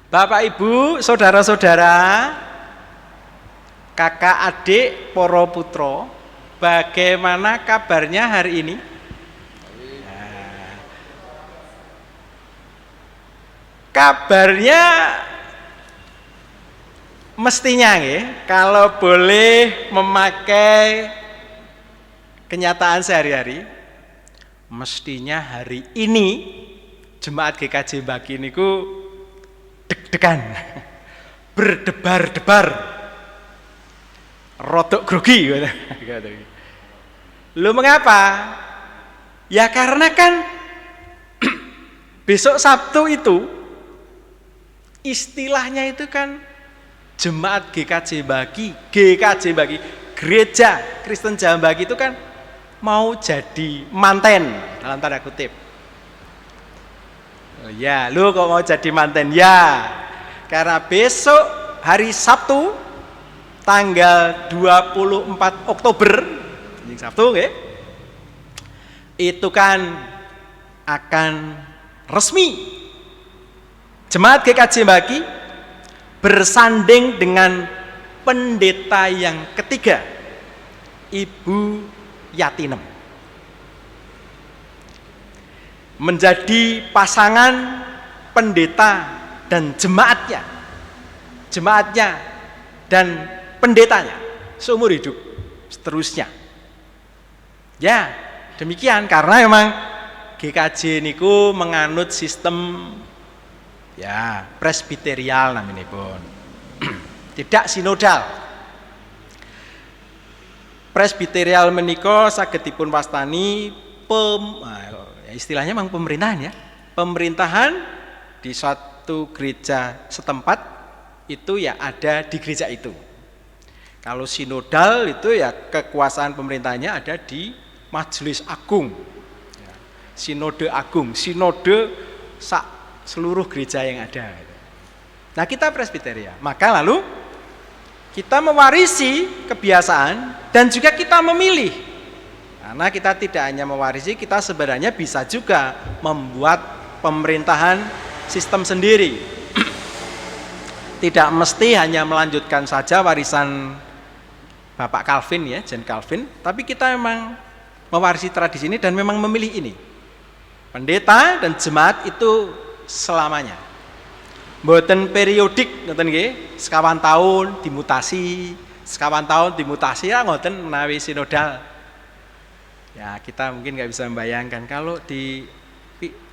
Bapak Ibu, saudara-saudara, kakak adik, poro putro, bagaimana kabarnya hari ini? Kabarnya mestinya kalau boleh memakai kenyataan sehari-hari, mestinya hari ini Jemaat GKJ Baki niku deg-degan, berdebar-debar, rodok grogi. Lu mengapa? Ya karena kan besok Sabtu itu istilahnya itu kan Jemaat GKJ Baki, Gereja Kristen Jawa Baki itu kan mau jadi manten dalam tanda kutip. Oh ya, lu kok mau jadi manten? Ya, karena besok hari Sabtu tanggal 24 Oktober, Sabtu itu kan akan resmi Jemaat GKJ Baki bersanding dengan pendeta yang ketiga, Ibu Yatinem, menjadi pasangan pendeta dan jemaatnya dan pendetanya seumur hidup seterusnya. Ya, demikian karena memang GKJ niku menganut sistem ya presbiterial namanya pun. Tidak sinodal. Presbiterial menika saged dipun wastani istilahnya memang pemerintahan ya. Pemerintahan di suatu gereja setempat itu ya ada di gereja itu. Kalau sinodal itu ya kekuasaan pemerintahnya ada di Majelis Agung. Sinode Agung, sinode seluruh gereja yang ada. Nah, kita presbiteria. Maka lalu kita mewarisi kebiasaan dan juga kita memilih. Karena kita tidak hanya mewarisi, kita sebenarnya bisa juga membuat pemerintahan sistem sendiri. Tidak mesti hanya melanjutkan saja warisan Bapak Calvin ya, John Calvin, tapi kita memang mewarisi tradisi ini dan memang memilih ini. Pendeta dan jemaat itu selamanya. Mboten periodik ngoten nggih, sekawan tahun dimutasi ya ngoten menawi sinodal. Ya, kita mungkin nggak bisa membayangkan kalau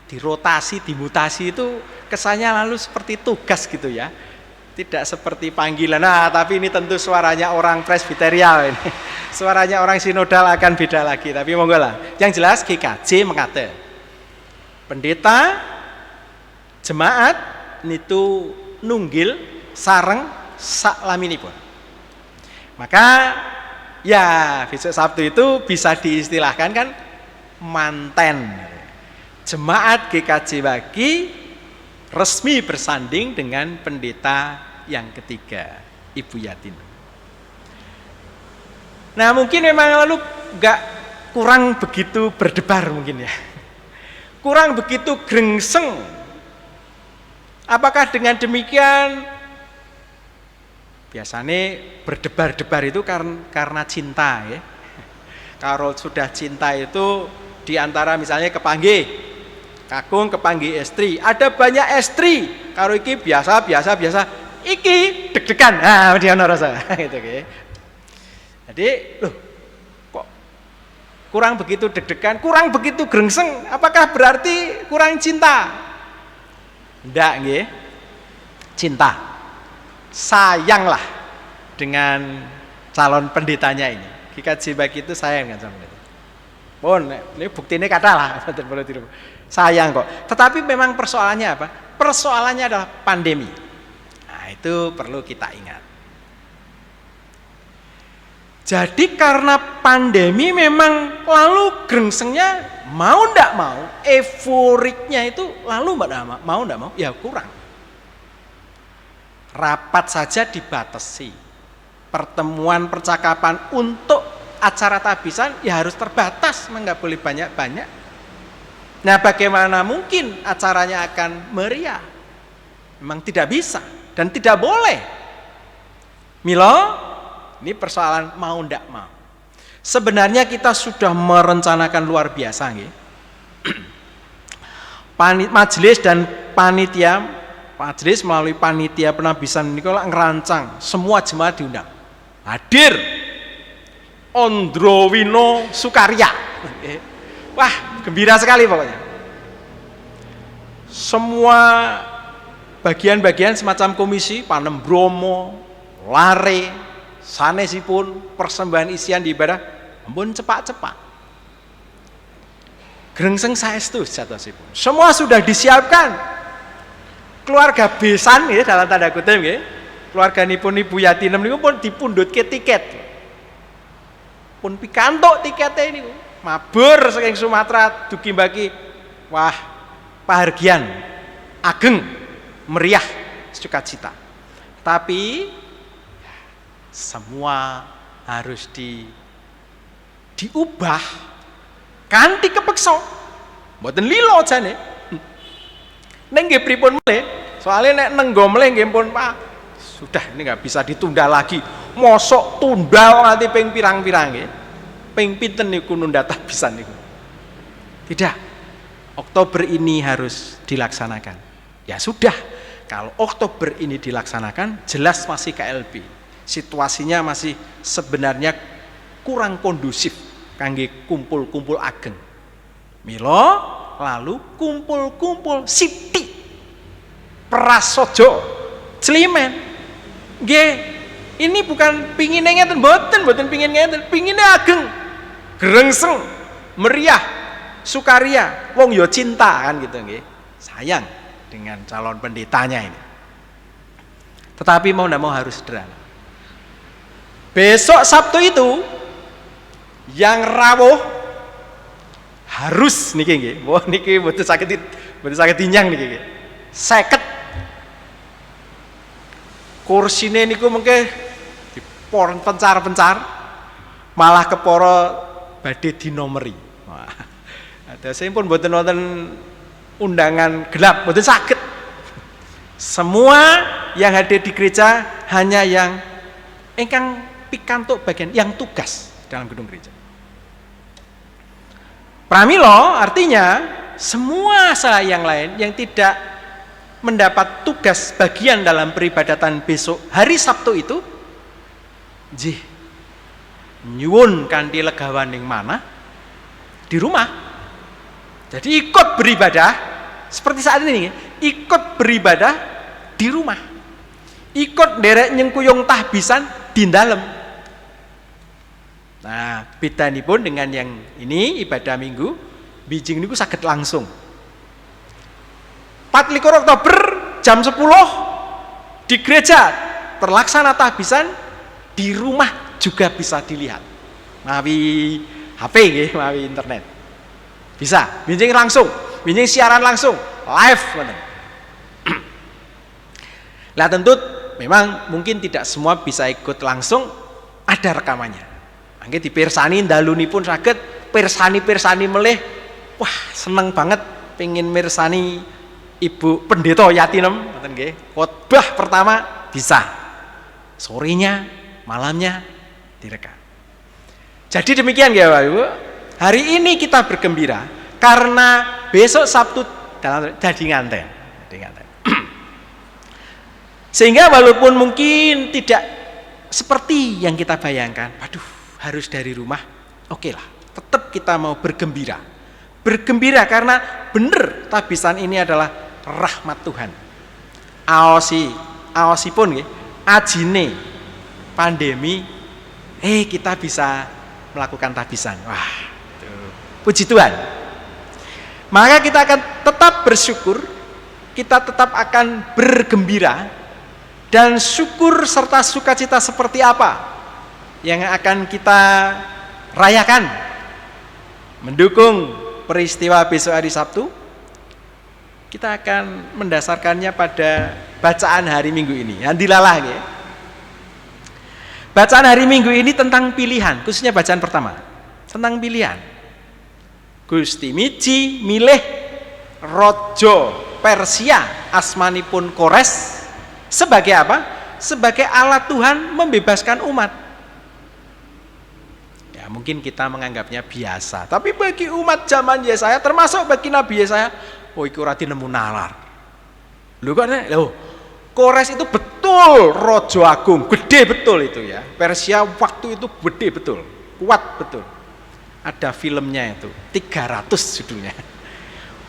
dirotasi, dimutasi itu kesannya lalu seperti tugas gitu ya. Tidak seperti panggilan. Nah, tapi ini tentu suaranya orang presbiterial ini. Suaranya orang sinodal akan beda lagi, tapi monggo lah. Yang jelas GKJ mengatakan pendeta jemaat nitu nunggil sareng saklaminipun. Maka ya besok Sabtu itu bisa diistilahkan kan manten. Jemaat GKJ Baki resmi bersanding dengan pendeta yang ketiga, Ibu Yatinem. Nah, mungkin memang lalu enggak kurang begitu berdebar mungkin ya. Kurang begitu grengseng. Apakah dengan demikian biasanya berdebar-debar itu karena cinta ya. Kalau sudah cinta itu diantara misalnya kepanggih kakung kepanggih istri, ada banyak istri. Kalau iki biasa, iki deg-degan. Nah, dia rasa gitu ya. Jadi, loh, kok kurang begitu deg-degan, kurang begitu grengseng, apakah berarti kurang cinta? Enggak nggih. Cinta. Sayanglah dengan calon pendetanya ini. GKJ Baki itu sayang kan sama itu. Pun ini buktinya kata lah, sayang kok. Tetapi memang persoalannya apa? Persoalannya adalah pandemi. Nah, itu perlu kita ingat. Jadi karena pandemi memang lalu grengsengnya mau ndak mau, euforiknya itu lalu mau ndak mau, ya kurang. Rapat saja dibatasi. Pertemuan percakapan untuk acara tabisan ya harus terbatas, nggak boleh banyak-banyak. Nah, bagaimana mungkin acaranya akan meriah? Memang tidak bisa dan tidak boleh. Milo, ini persoalan mau ndak mau. Sebenarnya kita sudah merencanakan luar biasa nggih. Majelis dan panitia, majelis melalui panitia penabisan ini kalau ngerancang semua jemaat diundang. Hadir Ondrowino Sukarya. Wah, gembira sekali pokoknya. Semua bagian-bagian semacam komisi, Panem Bromo, Lare, sanesipun persembahan isian di ibadah, ampun cepat-cepat. Grengseng saestu jatosipun. Semua sudah disiapkan. Keluarga besan ya dalam tanda kutip ya. Keluarganipun Ibu Yatinem niku pun dipundhutke tiket. Pun pikantuk tiketnya ini. Mabur saking Sumatera dugi mbaki. Wah, pahargyan ageng, meriah, sukacita. Tapi semua harus diubah kanthi kepeksa. Mboten lilo jane. Ning nggih pripun melih? Soale nek nenggo melih nggih pun Pak, sudah ini nggak bisa ditunda lagi. Mosok tunda nganti ping pirang-pirang nggih. Ping pinten niku nunda tabisan niku? Tidak. Oktober ini harus dilaksanakan. Ya sudah. Kalau Oktober ini dilaksanakan, jelas masih KLB. Situasinya masih sebenarnya kurang kondusif kangge kumpul-kumpul ageng. Milo lalu kumpul-kumpul Siti Prasojo Celimen. Nggih, ini bukan pingin ngeten, mboten pingin ngeten, pingine ageng, grengseng, meriah, sukaria, wong yo cinta kan gitu nggih. Sayang dengan calon pendetanya ini. Tetapi mau ndak mau harus sederhana. Besok Sabtu itu yang rawuh harus niki nggih. Wah niki mboten saged dinyang niki nggih. 50 kursine niku mengke dipon pencar-pencar malah kepara badhe dinomeri. Wah. Adase pun mboten wonten undangan gelap, mboten saged. Semua yang hadir di gereja hanya yang ingkang pikantuk bagian yang tugas dalam gedung gereja. Pramilo artinya semua saya yang lain yang tidak mendapat tugas bagian dalam peribadatan besok hari Sabtu itu nggih nyuwun kanthi legawan ning mana di rumah. Jadi ikut beribadah seperti saat ini, ikut beribadah di rumah. Ikut nderek nyengkuyung tahbisan di dalam. Nah, bedanipun dengan yang ini ibadah minggu, bijing niku saged langsung. 24 Oktober jam 10 di gereja terlaksana tahbisan, di rumah juga bisa dilihat. Mawi HP nggih, mawi internet. Bisa, bijing langsung, bijing siaran langsung, live ngoten. Lah tentu memang mungkin tidak semua bisa ikut langsung, ada rekamannya. Angge dipirsani dalunipun saged, pirsani melih. Wah, seneng banget pengen mirsani Ibu Pendeta Yatinem ngoten nggih. Khotbah pertama bisa. Sorenya, malamnya direkam. Jadi demikian ya Bapak Ibu. Hari ini kita bergembira karena besok Sabtu dalam jadi nganten. Sehingga walaupun mungkin tidak seperti yang kita bayangkan, waduh harus dari rumah, oke lah, tetap kita mau bergembira. Bergembira karena benar tahbisan ini adalah rahmat Tuhan. Aosipun nggih, ajine pandemi kita bisa melakukan tahbisan. Wah, itu. Puji Tuhan. Maka kita akan tetap bersyukur, kita tetap akan bergembira, dan syukur serta sukacita seperti apa yang akan kita rayakan mendukung peristiwa besok hari Sabtu. Kita akan mendasarkannya pada bacaan hari Minggu ini. Handilalah ya. Bacaan hari Minggu ini tentang pilihan, khususnya bacaan pertama tentang pilihan. Gusti miji milih rojo Persia asmanipun Kores sebagai apa? Sebagai alat Tuhan membebaskan umat. Ya mungkin kita menganggapnya biasa, tapi bagi umat zaman Yesaya, termasuk bagi Nabi Yesaya, oh iku ora nemu nalar. Loh, Kores itu betul rojo agung, gede betul itu ya. Persia waktu itu gede betul, kuat betul. Ada filmnya itu, 300 judulnya.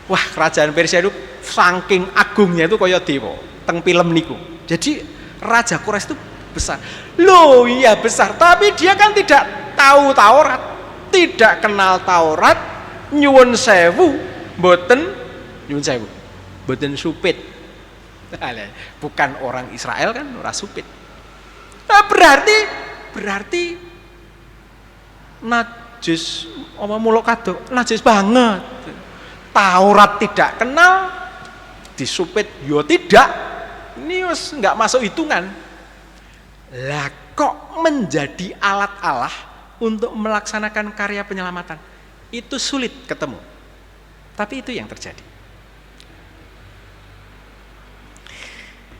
Wah, kerajaan Persia itu saking agungnya itu kaya dewa, teng film niku. Jadi Raja Kores itu besar. Loh iya besar, tapi dia kan tidak tahu Taurat, tidak kenal Taurat, nyuwun sewu, mboten supit. Bukan orang Israel kan, ora supit. Nah, berarti najis apa muluk kaduk, najis banget. Taurat tidak kenal, disupit yo tidak. Ini wis enggak masuk hitungan. Lah kok menjadi alat Allah untuk melaksanakan karya penyelamatan? Itu sulit ketemu. Tapi itu yang terjadi.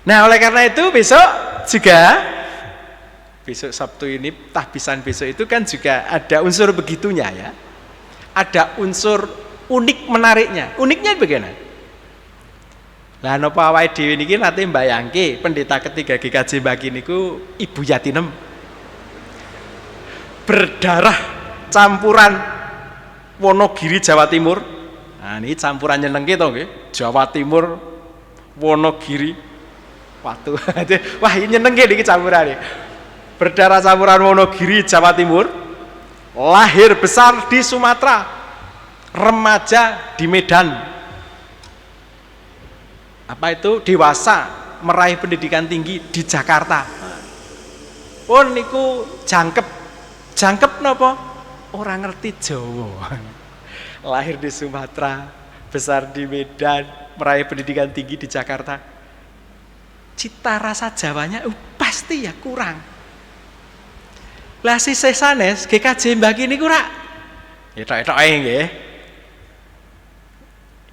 Nah oleh karena itu besok Sabtu ini tahbisan besok itu kan juga ada unsur begitunya ya, ada unsur unik menariknya. Uniknya bagaimana? Lah napa awake dhewe niki nate mbayangke pendeta ketiga GKJ Mbaki niku Ibu Yatinem berdarah campuran Wonogiri Jawa Timur. Nah ini campuran nyenengke to nggih, Jawa Timur Wonogiri. Waduh, wah ini nyenengke iki campurane. Berdarah campuran Wonogiri Jawa Timur, lahir besar di Sumatera, remaja di Medan. Apa itu? Dewasa meraih pendidikan tinggi di Jakarta. Oh niku jangkep napa? Orang ngerti Jawa. Lahir di Sumatera, besar di Medan, meraih pendidikan tinggi di Jakarta. Cita rasa Jawanya pasti ya kurang. Lah sisih sanes GKJ Mbaki niku rak etok-etoke nggih.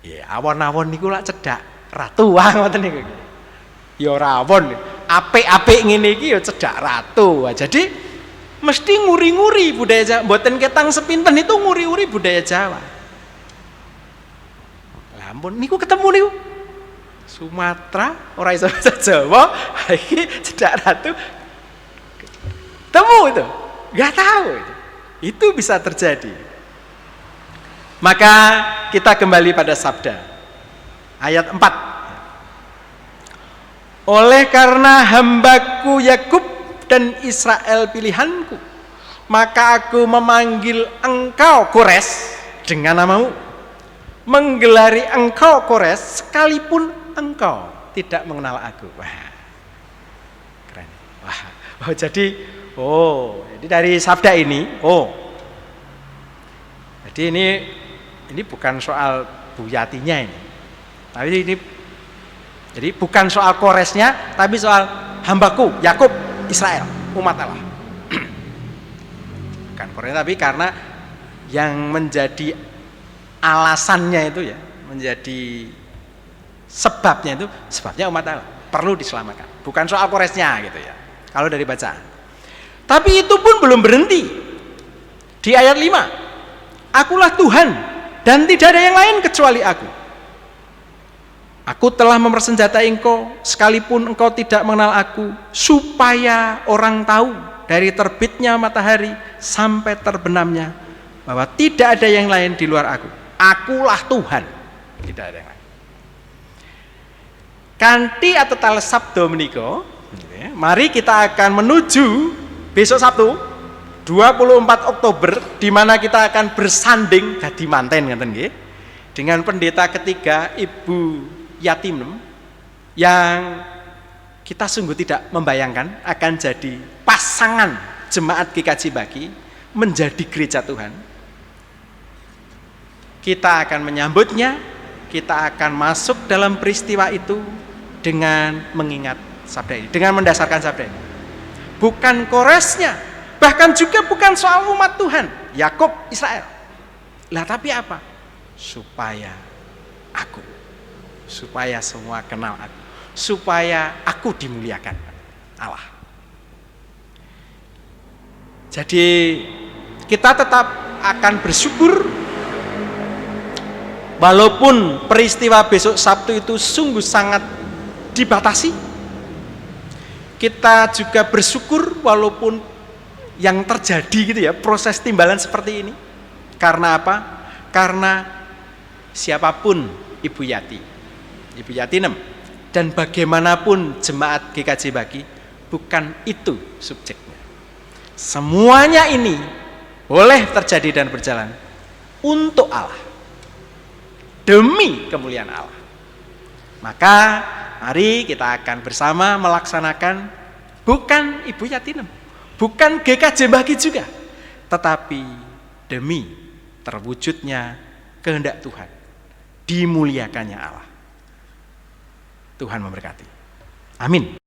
Ya awon-awon niku lak cedak ratu wah ngoten niku. Ya ora awon, apik-apik ngene iki ya cedak ratu. Jadi mesti nguri-nguri budaya Jawa, mboten ketang sepinten itu nguri-nguri budaya Jawa. Lah ampun niku ketemu niku Sumatera ora iso bahasa Jawa, iki cedak ratu. Temu itu, nggak tahu itu bisa terjadi. Maka kita kembali pada sabda ayat 4. Oleh karena hambaku Yakub dan Israel pilihanku, maka aku memanggil engkau Kores dengan namamu, menggelari engkau Kores sekalipun engkau tidak mengenal aku. Wah, keren. Wah, jadi dari sabda ini, jadi ini bukan soal Buyatinya ini, tapi ini jadi bukan soal Koresnya, tapi soal hambaku Yakub Israel, umat Allah. Bukan Koresnya, tapi karena yang menjadi alasannya itu ya, menjadi sebabnya umat Allah perlu diselamatkan, bukan soal Koresnya gitu ya kalau dari bacaan. Tapi itu pun belum berhenti. Di ayat 5, akulah Tuhan dan tidak ada yang lain kecuali aku. Aku telah mempersenjatai engkau sekalipun engkau tidak mengenal aku, supaya orang tahu dari terbitnya matahari sampai terbenamnya bahwa tidak ada yang lain di luar aku. Akulah Tuhan, tidak ada yang lain. Kanthi atau tal sabdo menika, mari kita akan menuju besok Sabtu 24 Oktober di mana kita akan bersanding dadi manten ngoten nggih dengan pendeta ketiga Ibu Yatinem yang kita sungguh tidak membayangkan akan jadi pasangan jemaat GKJ Mbaki menjadi gereja Tuhan. Kita akan menyambutnya, kita akan masuk dalam peristiwa itu dengan mengingat sabda ini, dengan mendasarkan sabda ini. Bukan Koresnya, bahkan juga bukan soal umat Tuhan, Yakub, Israel. Lah tapi apa? Supaya supaya semua kenal aku, supaya aku dimuliakan Allah. Jadi kita tetap akan bersyukur walaupun peristiwa besok Sabtu itu sungguh sangat dibatasi. Kita juga bersyukur walaupun yang terjadi gitu ya, proses timbalan seperti ini. Karena apa? Karena siapapun Ibu Yati 6 dan bagaimanapun jemaat GKJ Bagi, bukan itu subjeknya. Semuanya ini boleh terjadi dan berjalan untuk Allah, demi kemuliaan Allah. Maka mari kita akan bersama melaksanakan bukan Ibu Yati 6, bukan GKJ Bagi juga, tetapi demi terwujudnya kehendak Tuhan, dimuliakannya Allah. Tuhan memberkati. Amin.